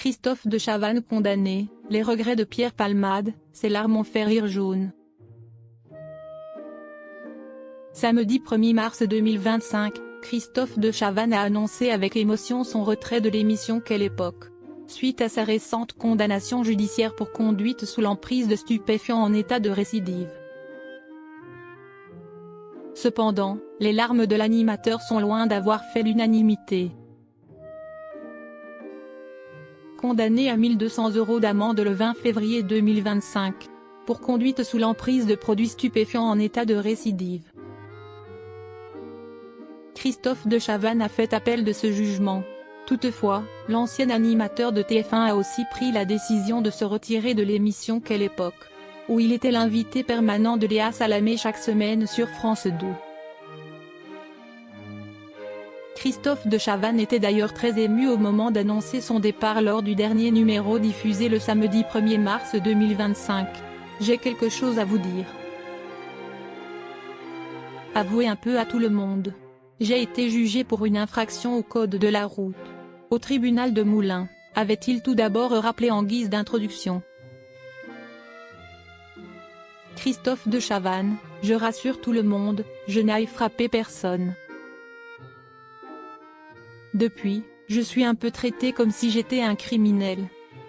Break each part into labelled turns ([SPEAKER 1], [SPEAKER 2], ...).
[SPEAKER 1] Christophe de Chavannes condamné, les regrets de Pierre Palmade, ses larmes ont fait rire jaune. Samedi 1er mars 2025, Christophe de Chavannes a annoncé avec émotion son retrait de l'émission Quelle époque, suite à sa récente condamnation judiciaire pour conduite sous l'emprise de stupéfiants en état de récidive. Cependant, les larmes de l'animateur sont loin d'avoir fait l'unanimité. Condamné à 1 200 € d'amende le 20 février 2025, pour conduite sous l'emprise de produits stupéfiants en état de récidive. Christophe de Chavannes a fait appel de ce jugement. Toutefois, l'ancien animateur de TF1 a aussi pris la décision de se retirer de l'émission Quelle époque, où il était l'invité permanent de Léa Salamé chaque semaine sur France 2. Christophe de Chavannes était d'ailleurs très ému au moment d'annoncer son départ lors du dernier numéro diffusé le samedi 1er mars 2025. « J'ai quelque chose à vous dire. Avouez un peu à tout le monde. J'ai été jugé pour une infraction au code de la route, au tribunal de Moulins », avait-il tout d'abord rappelé en guise d'introduction. Christophe de Chavannes: « Je rassure tout le monde, je n'ai frappé personne. Depuis, je suis un peu traité comme si j'étais un criminel.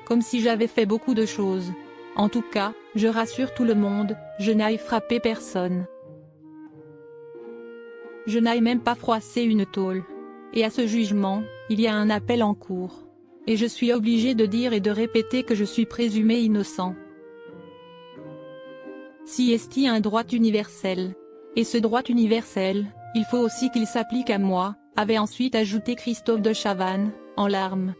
[SPEAKER 1] Comme si j'avais fait beaucoup de choses. En tout cas, je rassure tout le monde, je n'ai frappé personne. Je n'ai même pas froissé une tôle. Et à ce jugement, il y a un appel en cours. Et je suis obligé de dire et de répéter que je suis présumé innocent. Si est-il un droit universel. Et ce droit universel, il faut aussi qu'il s'applique à moi, avait ensuite ajouté Christophe de Chavannes, en larmes.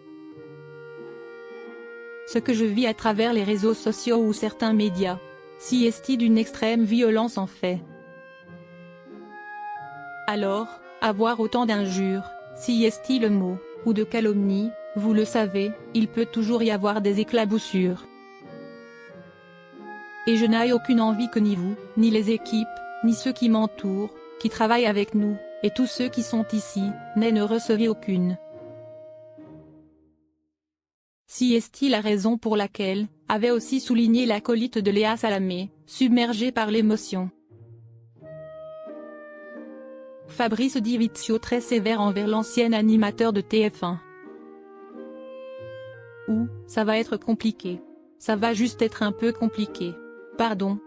[SPEAKER 1] Ce que je vis à travers les réseaux sociaux ou certains médias, si est-il d'une extrême violence en fait. Alors, avoir autant d'injures, si est-il le mot, ou de calomnie, vous le savez, il peut toujours y avoir des éclaboussures. Et je n'ai aucune envie que ni vous, ni les équipes, ni ceux qui m'entourent, qui travaillent avec nous, et tous ceux qui sont ici, ne receviez aucune. Si est-il la raison pour laquelle, avait aussi souligné l'acolyte de Léa Salamé, submergé par l'émotion. Fabrice Di Vizio très sévère envers l'ancien animateur de TF1. Ou, ça va être compliqué. Ça va juste être un peu compliqué. Pardon.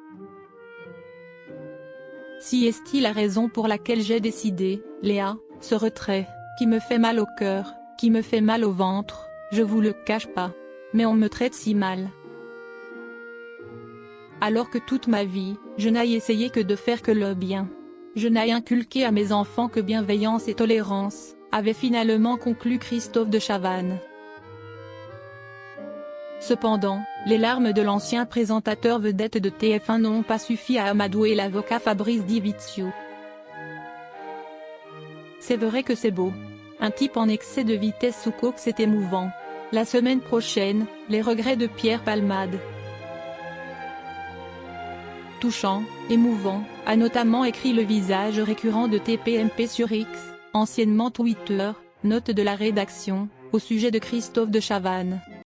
[SPEAKER 1] Si est-il la raison pour laquelle j'ai décidé, Léa, ce retrait, qui me fait mal au cœur, qui me fait mal au ventre, je vous le cache pas. Mais on me traite si mal. Alors que toute ma vie, je n'ai essayé que de faire que le bien. Je n'ai inculqué à mes enfants que bienveillance et tolérance, avait finalement conclu Christophe de Chavannes. Cependant, les larmes de l'ancien présentateur vedette de TF1 n'ont pas suffi à amadouer l'avocat Fabrice Di Vizio. C'est vrai que c'est beau. Un type en excès de vitesse sous coke, c'est émouvant. La semaine prochaine, les regrets de Pierre Palmade. Touchant, émouvant, a notamment écrit le visage récurrent de TPMP sur X, anciennement Twitter, note de la rédaction, au sujet de Christophe de Chavannes.